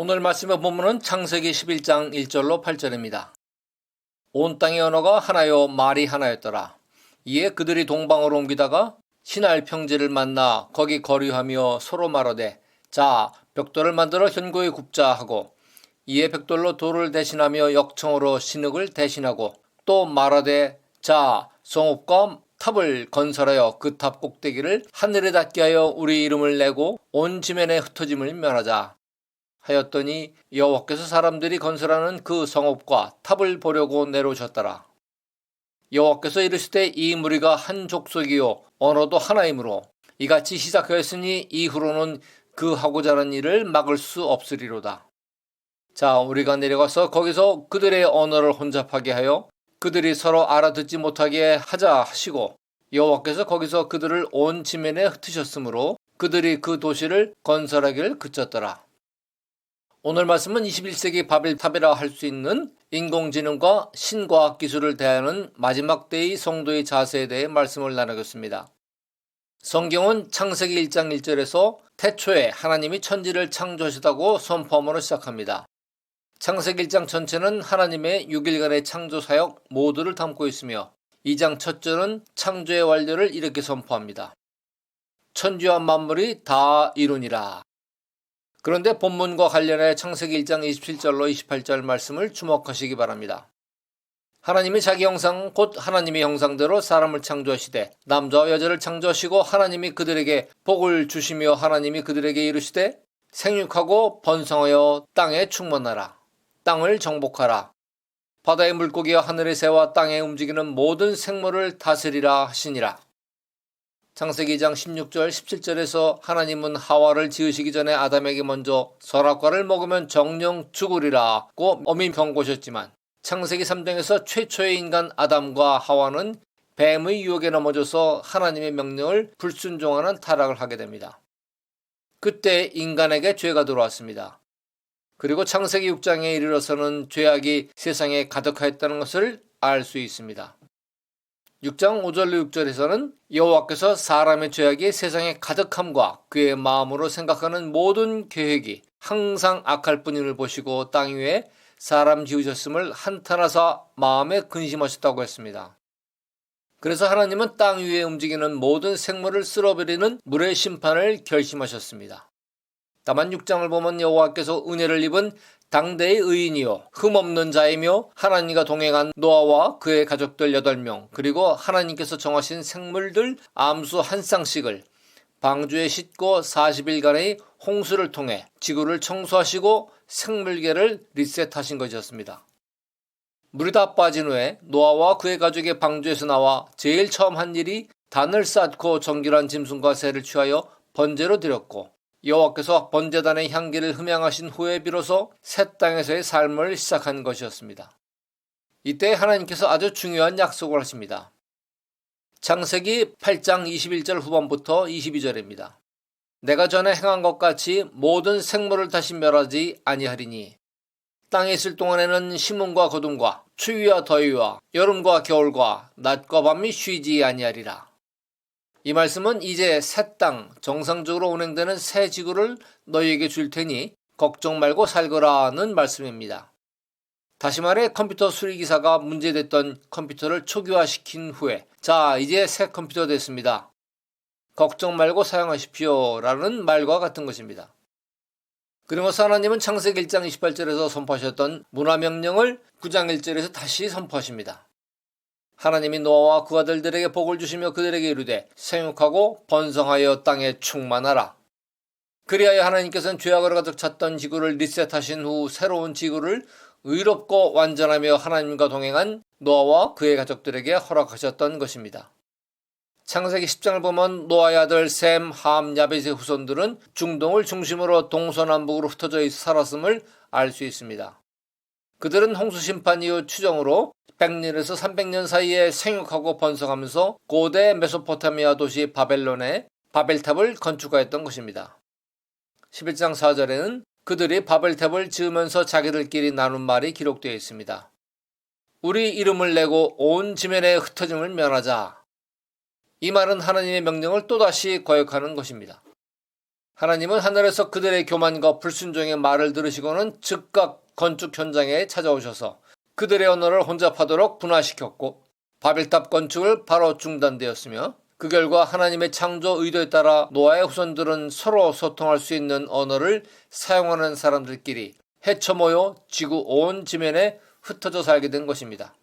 오늘 말씀의 본문은 창세기 11장 1절로 8절입니다. 온 땅의 언어가 하나요 말이 하나였더라. 이에 그들이 동방으로 옮기다가 신할 평지를 만나 거기 거류하며 서로 말하되 자 벽돌을 만들어 현고에 굽자 하고 이에 벽돌로 돌을 대신하며 역청으로 신흙을 대신하고 또 말하되 자 성읍과 탑을 건설하여 그 탑 꼭대기를 하늘에 닿게 하여 우리 이름을 내고 온 지면에 흩어짐을 면하자 하였더니 여호와께서 사람들이 건설하는 그 성읍과 탑을 보려고 내려오셨더라. 여호와께서 이르시되 이 무리가 한 족속이요 언어도 하나이므로 이같이 시작하였으니 이후로는 그 하고자 하는 일을 막을 수 없으리로다. 자 우리가 내려가서 거기서 그들의 언어를 혼잡하게 하여 그들이 서로 알아듣지 못하게 하자 하시고 여호와께서 거기서 그들을 온 지면에 흩으셨으므로 그들이 그 도시를 건설하기를 그쳤더라. 오늘 말씀은 21세기 바벨탑이라 할 수 있는 인공지능과 신과학 기술을 대하는 마지막 때의 성도의 자세에 대해 말씀을 나누겠습니다. 성경은 창세기 1장 1절에서 태초에 하나님이 천지를 창조하셨다고 선포함으로 시작합니다. 창세기 1장 전체는 하나님의 6일간의 창조 사역 모두를 담고 있으며 2장 첫 절은 창조의 완료를 이렇게 선포합니다. 천지와 만물이 다 이루니라. 그런데 본문과 관련해 창세기 1장 27절로 28절 말씀을 주목하시기 바랍니다. 하나님이 자기 형상 곧 하나님의 형상대로 사람을 창조하시되 남자와 여자를 창조하시고 하나님이 그들에게 복을 주시며 하나님이 그들에게 이르시되 생육하고 번성하여 땅에 충만하라. 땅을 정복하라. 바다의 물고기와 하늘의 새와 땅에 움직이는 모든 생물을 다스리라 하시니라. 창세기 2장 16절 17절에서 하나님은 하와를 지으시기 전에 아담에게 먼저 선악과를 먹으면 정령 죽으리라고 엄히 경고하셨지만 창세기 3장에서 최초의 인간 아담과 하와는 뱀의 유혹에 넘어져서 하나님의 명령을 불순종하는 타락을 하게 됩니다. 그때 인간에게 죄가 들어왔습니다. 그리고 창세기 6장에 이르러서는 죄악이 세상에 가득하였다는 것을 알 수 있습니다. 6장 5절로 6절에서는 여호와께서 사람의 죄악이 세상에 가득함과 그의 마음으로 생각하는 모든 계획이 항상 악할 뿐임을 보시고 땅 위에 사람 지으셨음을 한탄하사 마음에 근심하셨다고 했습니다. 그래서 하나님은 땅 위에 움직이는 모든 생물을 쓸어버리는 물의 심판을 결심하셨습니다. 다만 6장을 보면 여호와께서 은혜를 입은 당대의 의인이요 흠없는 자이며 하나님과 동행한 노아와 그의 가족들 8명 그리고 하나님께서 정하신 생물들 암수 한 쌍씩을 방주에 싣고 40일간의 홍수를 통해 지구를 청소하시고 생물계를 리셋하신 것이었습니다. 물이 다 빠진 후에 노아와 그의 가족의 방주에서 나와 제일 처음 한 일이 단을 쌓고 정결한 짐승과 새를 취하여 번제로 드렸고 여호와께서 번제단의 향기를 흠양하신 후에 비로소 새 땅에서의 삶을 시작한 것이었습니다. 이때 하나님께서 아주 중요한 약속을 하십니다. 창세기 8장 21절 후반부터 22절입니다. 내가 전에 행한 것 같이 모든 생물을 다시 멸하지 아니하리니 땅에 있을 동안에는 심음과 거둠과 추위와 더위와 여름과 겨울과 낮과 밤이 쉬지 아니하리라. 이 말씀은 이제 새 땅, 정상적으로 운행되는 새 지구를 너희에게 줄 테니 걱정 말고 살거라는 말씀입니다. 다시 말해 컴퓨터 수리기사가 문제됐던 컴퓨터를 초기화시킨 후에 자 이제 새 컴퓨터 됐습니다. 걱정 말고 사용하십시오 라는 말과 같은 것입니다. 그러면서 하나님은 창세기 1장 28절에서 선포하셨던 문화명령을 9장 1절에서 다시 선포하십니다. 하나님이 노아와 그 아들들에게 복을 주시며 그들에게 이르되 생육하고 번성하여 땅에 충만하라. 그리하여 하나님께서는 죄악으로 가득 찼던 지구를 리셋하신 후 새로운 지구를 의롭고 완전하며 하나님과 동행한 노아와 그의 가족들에게 허락하셨던 것입니다. 창세기 10장을 보면 노아의 아들 셈, 함, 야벳의 후손들은 중동을 중심으로 동서남북으로 흩어져 살았음을 알 수 있습니다. 그들은 홍수 심판 이후 추정으로 100년에서 300년 사이에 생육하고 번성하면서 고대 메소포타미아 도시 바벨론에 바벨탑을 건축하였던 것입니다. 11장 4절에는 그들이 바벨탑을 지으면서 자기들끼리 나눈 말이 기록되어 있습니다. 우리 이름을 내고 온 지면에 흩어짐을 면하자. 이 말은 하나님의 명령을 또다시 거역하는 것입니다. 하나님은 하늘에서 그들의 교만과 불순종의 말을 들으시고는 즉각 건축 현장에 찾아오셔서 그들의 언어를 혼잡하도록 분화시켰고 바벨탑 건축을 바로 중단되었으며 그 결과 하나님의 창조 의도에 따라 노아의 후손들은 서로 소통할 수 있는 언어를 사용하는 사람들끼리 헤쳐 모여 지구 온 지면에 흩어져 살게 된 것입니다.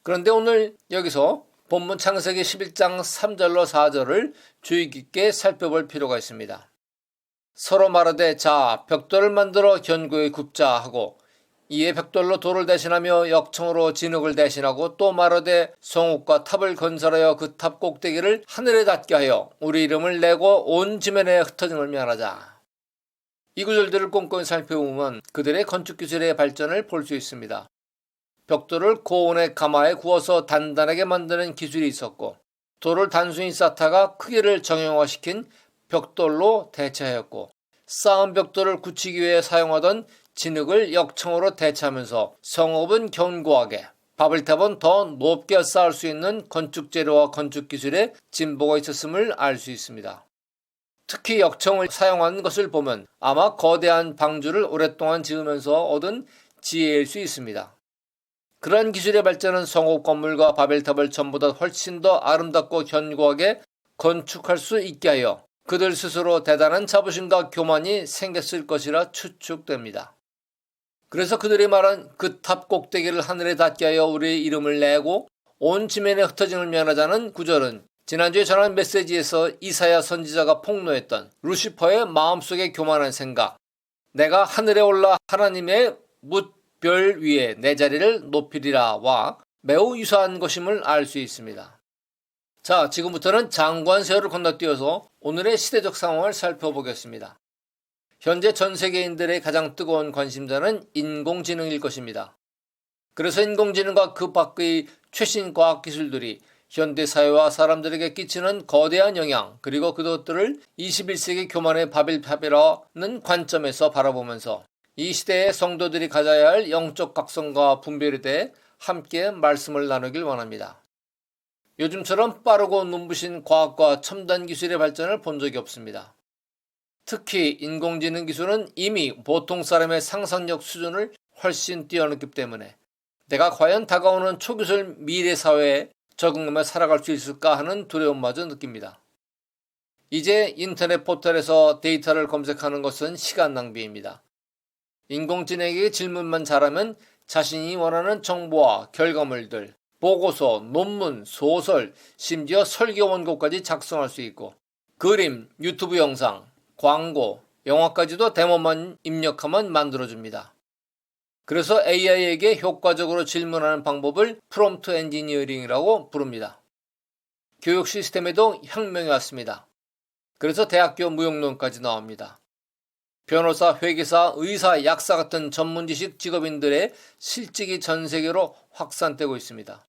그런데 오늘 여기서 본문 창세기 11장 3절로 4절을 주의 깊게 살펴볼 필요가 있습니다. 서로 말하되 자 벽돌을 만들어 견고히 굽자 하고 이에 벽돌로 돌을 대신하며 역청으로 진흙을 대신하고 또 말하되 성읍과 탑을 건설하여 그 탑 꼭대기를 하늘에 닿게 하여 우리 이름을 내고 온 지면에 흩어짐을 면하자. 이 구절들을 꼼꼼히 살펴보면 그들의 건축기술의 발전을 볼 수 있습니다. 벽돌을 고온의 가마에 구워서 단단하게 만드는 기술이 있었고 돌을 단순히 쌓다가 크기를 정형화시킨 벽돌로 대체하였고 쌓은 벽돌을 굳히기 위해 사용하던 진흙을 역청으로 대체하면서 성읍은 견고하게 바벨탑은 더 높게 쌓을 수 있는 건축재료와 건축기술에 진보가 있었음을 알 수 있습니다. 특히 역청을 사용한 것을 보면 아마 거대한 방주를 오랫동안 지으면서 얻은 지혜일 수 있습니다. 그러한 기술의 발전은 성읍 건물과 바벨탑을 전보다 훨씬 더 아름답고 견고하게 건축할 수 있게 하여 그들 스스로 대단한 자부심과 교만이 생겼을 것이라 추측됩니다. 그래서 그들이 말한 그 탑 꼭대기를 하늘에 닿게 하여 우리의 이름을 내고 온 지면에 흩어짐을 면하자는 구절은 지난주에 전한 메시지에서 이사야 선지자가 폭로했던 루시퍼의 마음속의 교만한 생각, 내가 하늘에 올라 하나님의 뭇별 위에 내 자리를 높이리라와 매우 유사한 것임을 알 수 있습니다. 자, 지금부터는 장구한 세월을 건너뛰어서 오늘의 시대적 상황을 살펴보겠습니다. 현재 전 세계인들의 가장 뜨거운 관심사는 인공지능일 것입니다. 그래서 인공지능과 그 밖의 최신 과학기술들이 현대사회와 사람들에게 끼치는 거대한 영향, 그리고 그것들을 21세기 교만의 바벨탑이라는 관점에서 바라보면서 이 시대의 성도들이 가져야 할 영적 각성과 분별에 대해 함께 말씀을 나누길 원합니다. 요즘처럼 빠르고 눈부신 과학과 첨단 기술의 발전을 본 적이 없습니다. 특히 인공지능 기술은 이미 보통 사람의 상상력 수준을 훨씬 뛰어넘기 때문에 내가 과연 다가오는 초기술 미래 사회에 적응하며 살아갈 수 있을까 하는 두려움마저 느낍니다. 이제 인터넷 포털에서 데이터를 검색하는 것은 시간 낭비입니다. 인공지능에게 질문만 잘하면 자신이 원하는 정보와 결과물들, 보고서, 논문, 소설, 심지어 설교 원고까지 작성할 수 있고 그림, 유튜브 영상, 광고, 영화까지도 데모만 입력하면 만들어줍니다. 그래서 AI에게 효과적으로 질문하는 방법을 프롬프트 엔지니어링이라고 부릅니다. 교육 시스템에도 혁명이 왔습니다. 그래서 대학교 무용론까지 나옵니다. 변호사, 회계사, 의사, 약사 같은 전문지식 직업인들의 실직이 전 세계로 확산되고 있습니다.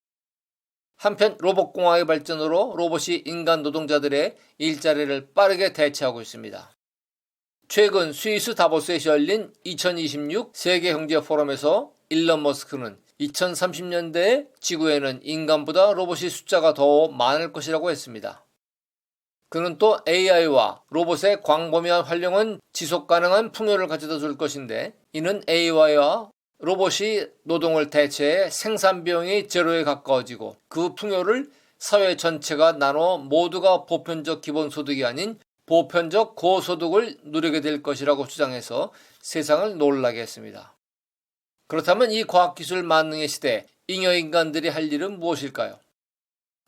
한편 로봇공학의 발전으로 로봇이 인간 노동자들의 일자리를 빠르게 대체하고 있습니다. 최근 스위스 다보스에서 열린 2026 세계경제포럼에서 일론 머스크는 2030년대에 지구에는 인간보다 로봇의 숫자가 더 많을 것이라고 했습니다. 그는 또 AI와 로봇의 광범위한 활용은 지속가능한 풍요를 가져다 줄 것인데 이는 AI와 로봇이 노동을 대체해 생산비용이 제로에 가까워지고 그 풍요를 사회 전체가 나눠 모두가 보편적 기본소득이 아닌 보편적 고소득을 누리게 될 것이라고 주장해서 세상을 놀라게 했습니다. 그렇다면 이 과학기술 만능의 시대, 잉여인간들이 할 일은 무엇일까요?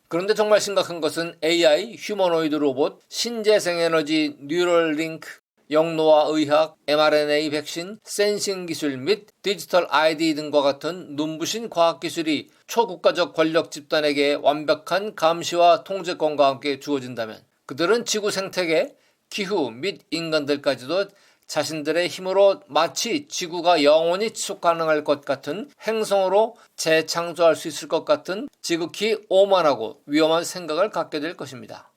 그런데 정말 심각한 것은 AI, 휴머노이드 로봇, 신재생에너지, 뉴럴링크, 영노화 의학, mRNA 백신, 센싱 기술 및 디지털 ID 등과 같은 눈부신 과학기술이 초국가적 권력 집단에게 완벽한 감시와 통제권과 함께 주어진다면 그들은 지구 생태계, 기후 및 인간들까지도 자신들의 힘으로 마치 지구가 영원히 지속 가능할 것 같은 행성으로 재창조할 수 있을 것 같은 지극히 오만하고 위험한 생각을 갖게 될 것입니다.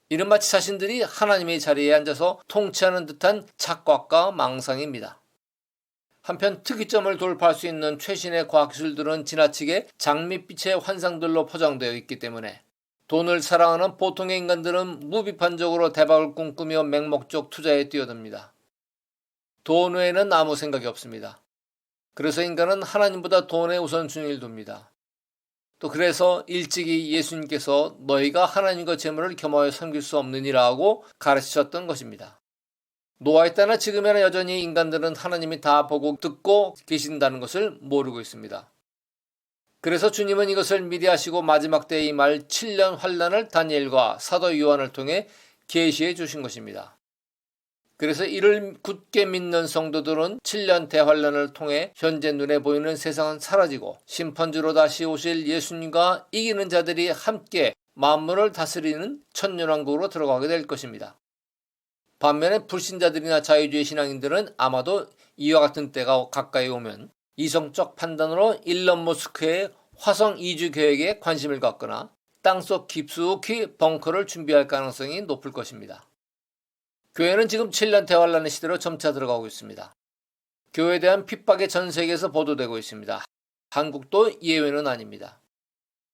이는 마치 자신들이 하나님의 자리에 앉아서 통치하는 듯한 착각과 망상입니다. 한편 특이점을 돌파할 수 있는 최신의 과학기술들은 지나치게 장밋빛의 환상들로 포장되어 있기 때문에 돈을 사랑하는 보통의 인간들은 무비판적으로 대박을 꿈꾸며 맹목적 투자에 뛰어듭니다. 돈 외에는 아무 생각이 없습니다. 그래서 인간은 하나님보다 돈에 우선순위를 둡니다. 또 그래서 일찍이 예수님께서 너희가 하나님과 재물을 겸하여 섬길 수 없느니라고 가르치셨던 것입니다. 노아에 따라 지금에는 여전히 인간들은 하나님이 다 보고 듣고 계신다는 것을 모르고 있습니다. 그래서 주님은 이것을 미리 하시고 마지막 때에 임할 7년 환란을 다니엘과 사도 요한을 통해 계시해 주신 것입니다. 그래서 이를 굳게 믿는 성도들은 7년 대환란을 통해 현재 눈에 보이는 세상은 사라지고 심판주로 다시 오실 예수님과 이기는 자들이 함께 만물을 다스리는 천년왕국으로 들어가게 될 것입니다. 반면에 불신자들이나 자유주의 신앙인들은 아마도 이와 같은 때가 가까이 오면 이성적 판단으로 일론 머스크의 화성 이주 계획에 관심을 갖거나 땅속 깊숙이 벙커를 준비할 가능성이 높을 것입니다. 교회는 지금 7년 대환란의 시대로 점차 들어가고 있습니다. 교회에 대한 핍박이 전 세계에서 보도되고 있습니다. 한국도 예외는 아닙니다.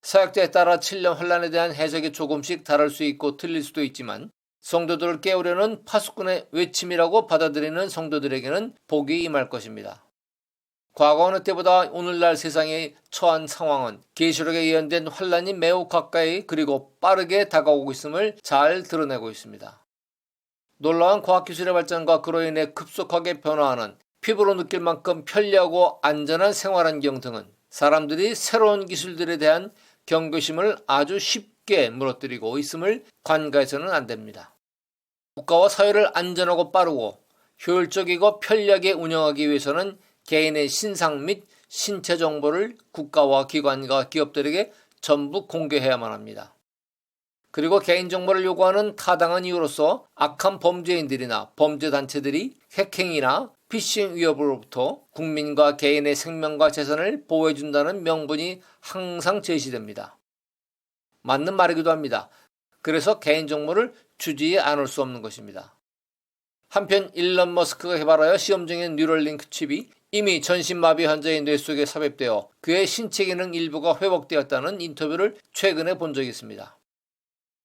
사역자에 따라 7년 환란에 대한 해석이 조금씩 다를 수 있고 틀릴 수도 있지만 성도들을 깨우려는 파수꾼의 외침이라고 받아들이는 성도들에게는 복이 임할 것입니다. 과거 어느 때보다 오늘날 세상에 처한 상황은 계시록에 예언된 환란이 매우 가까이 그리고 빠르게 다가오고 있음을 잘 드러내고 있습니다. 놀라운 과학기술의 발전과 그로 인해 급속하게 변화하는 피부로 느낄 만큼 편리하고 안전한 생활환경 등은 사람들이 새로운 기술들에 대한 경계심을 아주 쉽게 무너뜨리고 있음을 간과해서는 안 됩니다. 국가와 사회를 안전하고 빠르고 효율적이고 편리하게 운영하기 위해서는 개인의 신상 및 신체 정보를 국가와 기관과 기업들에게 전부 공개해야만 합니다. 그리고 개인정보를 요구하는 타당한 이유로서 악한 범죄인들이나 범죄단체들이 핵행위나 피싱 위협으로부터 국민과 개인의 생명과 재산을 보호해준다는 명분이 항상 제시됩니다. 맞는 말이기도 합니다. 그래서 개인정보를 주지 않을 수 없는 것입니다. 한편 일론 머스크가 개발하여 시험 중인 뉴럴링크 칩이 이미 전신마비 환자의 뇌 속에 삽입되어 그의 신체 기능 일부가 회복되었다는 인터뷰를 최근에 본 적이 있습니다.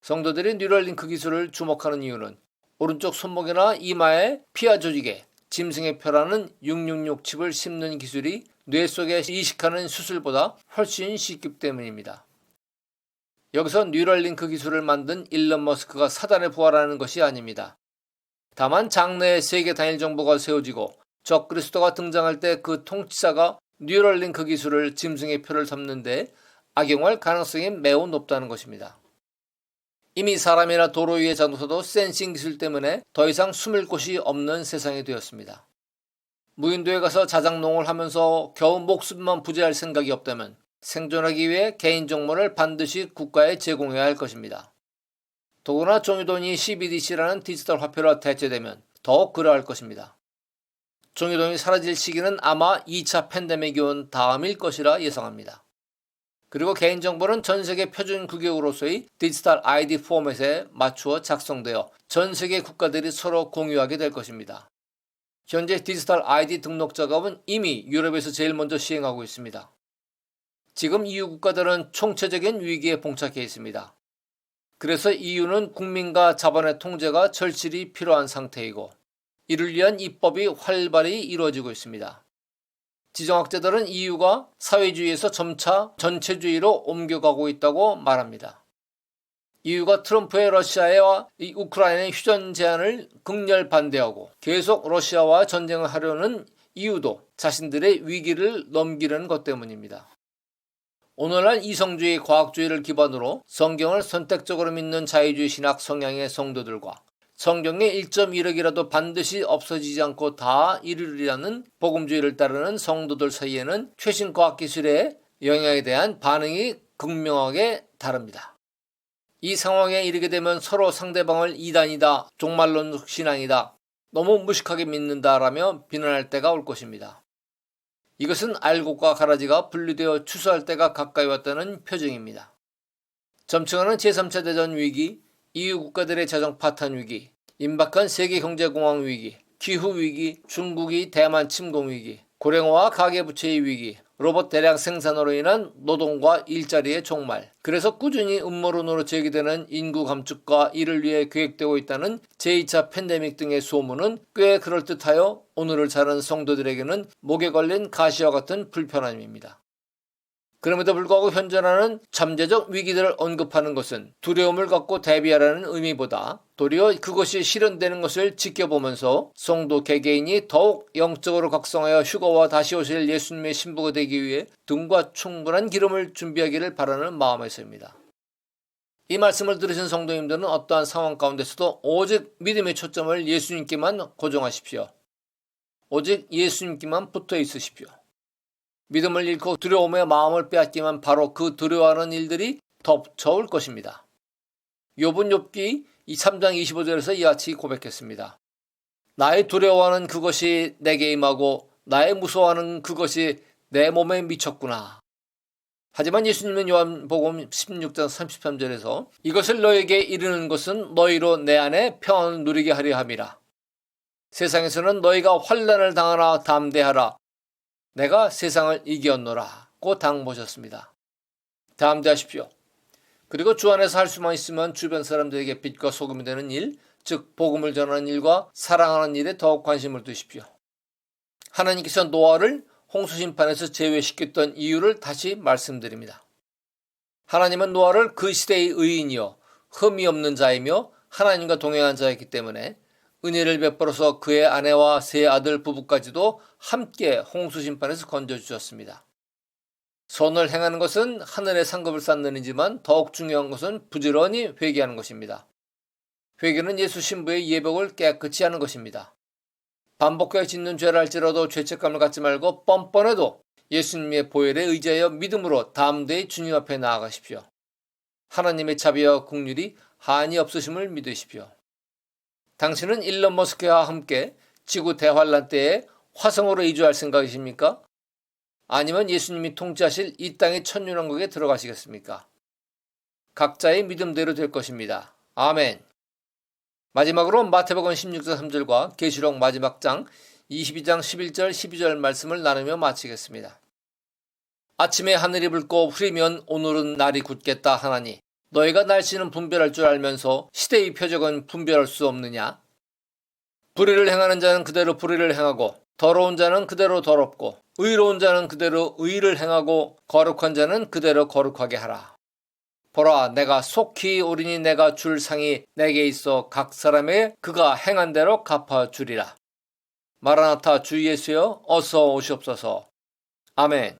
성도들이 뉴럴링크 기술을 주목하는 이유는 오른쪽 손목이나 이마의 피하 조직에 짐승의 표라는 666 칩을 심는 기술이 뇌 속에 이식하는 수술보다 훨씬 쉽기 때문입니다. 여기서 뉴럴링크 기술을 만든 일론 머스크가 사단에 부활하는 것이 아닙니다. 다만 장래에 세계 단일 정부가 세워지고 적그리스도가 등장할 때 그 통치자가 뉴럴링크 기술을 짐승의 표를 삼는 데 악용할 가능성이 매우 높다는 것입니다. 이미 사람이나 도로 위의 자동차도 센싱 기술 때문에 더 이상 숨을 곳이 없는 세상이 되었습니다. 무인도에 가서 자작농을 하면서 겨우 목숨만 부지할 생각이 없다면 생존하기 위해 개인정보를 반드시 국가에 제공해야 할 것입니다. 더구나 종이돈이 CBDC라는 디지털 화폐로 대체되면 더욱 그러할 것입니다. 종이돈이 사라질 시기는 아마 2차 팬데믹이 온 다음일 것이라 예상합니다. 그리고 개인정보는 전세계 표준 규격으로서의 디지털 ID 포맷에 맞추어 작성되어 전세계 국가들이 서로 공유하게 될 것입니다. 현재 디지털 ID 등록 작업은 이미 유럽에서 제일 먼저 시행하고 있습니다. 지금 EU 국가들은 총체적인 위기에 봉착해 있습니다. 그래서 EU는 국민과 자본의 통제가 절실히 필요한 상태이고 이를 위한 입법이 활발히 이루어지고 있습니다. 지정학자들은 EU가 사회주의에서 점차 전체주의로 옮겨가고 있다고 말합니다. EU가 트럼프의 러시아와 우크라이나의 휴전 제안을 극렬 반대하고 계속 러시아와 전쟁을 하려는 이유도 자신들의 위기를 넘기려는 것 때문입니다. 오늘날 이성주의 과학주의를 기반으로 성경을 선택적으로 믿는 자유주의 신학 성향의 성도들과 성경의 1.1억이라도 반드시 없어지지 않고 다 이루리라는 복음주의를 따르는 성도들 사이에는 최신 과학기술의 영향에 대한 반응이 극명하게 다릅니다. 이 상황에 이르게 되면 서로 상대방을 이단이다, 종말론 신앙이다, 너무 무식하게 믿는다라며 비난할 때가 올 것입니다. 이것은 알곡과 가라지가 분리되어 추수할 때가 가까이 왔다는 표징입니다. 점층하는 제3차 대전 위기, EU 국가들의 재정 파탄 위기, 임박한 세계경제공황 위기, 기후위기, 중국이 대만 침공 위기, 고령화와 가계부채의 위기, 로봇 대량 생산으로 인한 노동과 일자리의 종말, 그래서 꾸준히 음모론으로 제기되는 인구 감축과 이를 위해 계획되고 있다는 제2차 팬데믹 등의 소문은 꽤 그럴듯하여 오늘을 사는 성도들에게는 목에 걸린 가시와 같은 불편함입니다. 그럼에도 불구하고 현존하는 잠재적 위기들을 언급하는 것은 두려움을 갖고 대비하라는 의미보다 도리어 그것이 실현되는 것을 지켜보면서 성도 개개인이 더욱 영적으로 각성하여 휴거와 다시 오실 예수님의 신부가 되기 위해 등과 충분한 기름을 준비하기를 바라는 마음에서입니다. 이 말씀을 들으신 성도님들은 어떠한 상황 가운데서도 오직 믿음의 초점을 예수님께만 고정하십시오. 오직 예수님께만 붙어 있으십시오. 믿음을 잃고 두려움의 마음을 빼앗기면 바로 그 두려워하는 일들이 덮쳐올 것입니다. 욥은 욥기 3장 25절에서 이같이 고백했습니다. 나의 두려워하는 그것이 내게 임하고 나의 무서워하는 그것이 내 몸에 미쳤구나. 하지만 예수님은 요한복음 16장 33절에서 이것을 너에게 이르는 것은 너희로 내 안에 평안을 누리게 하려 함이라. 세상에서는 너희가 환난을 당하나 담대하라. 내가 세상을 이겼노라고 당부하셨습니다. 담대하십시오. 그리고 주 안에서 할 수만 있으면 주변 사람들에게 빛과 소금이 되는 일, 즉 복음을 전하는 일과 사랑하는 일에 더욱 관심을 두십시오. 하나님께서 노아를 홍수 심판에서 제외시켰던 이유를 다시 말씀드립니다. 하나님은 노아를 그 시대의 의인이요 흠이 없는 자이며 하나님과 동행한 자였기 때문에 은혜를 베풀어서 그의 아내와 세 아들 부부까지도 함께 홍수 심판에서 건져주셨습니다. 선을 행하는 것은 하늘의 상급을 쌓는 일이지만 더욱 중요한 것은 부지런히 회개하는 것입니다. 회개는 예수 신부의 예복을 깨끗이 하는 것입니다. 반복하여 짓는 죄를 할지라도 죄책감을 갖지 말고 뻔뻔해도 예수님의 보혈에 의지하여 믿음으로 담대히 주님 앞에 나아가십시오. 하나님의 자비와 긍휼이 한이 없으심을 믿으십시오. 당신은 일론 머스크와 함께 지구 대환란 때에 화성으로 이주할 생각이십니까? 아니면 예수님이 통치하실 이 땅의 천년왕국에 들어가시겠습니까? 각자의 믿음대로 될 것입니다. 아멘. 마지막으로 마태복음 16장 3절과 계시록 마지막 장 22장 11절 12절 말씀을 나누며 마치겠습니다. 아침에 하늘이 붉고 흐리면 오늘은 날이 굳겠다 하나니 너희가 날씨는 분별할 줄 알면서 시대의 표적은 분별할 수 없느냐? 불의를 행하는 자는 그대로 불의를 행하고 더러운 자는 그대로 더럽고 의로운 자는 그대로 의를 행하고 거룩한 자는 그대로 거룩하게 하라. 보라, 내가 속히 오리니 내가 줄 상이 내게 있어 각 사람의 그가 행한 대로 갚아주리라. 마라나타 주 예수여 어서 오시옵소서. 아멘.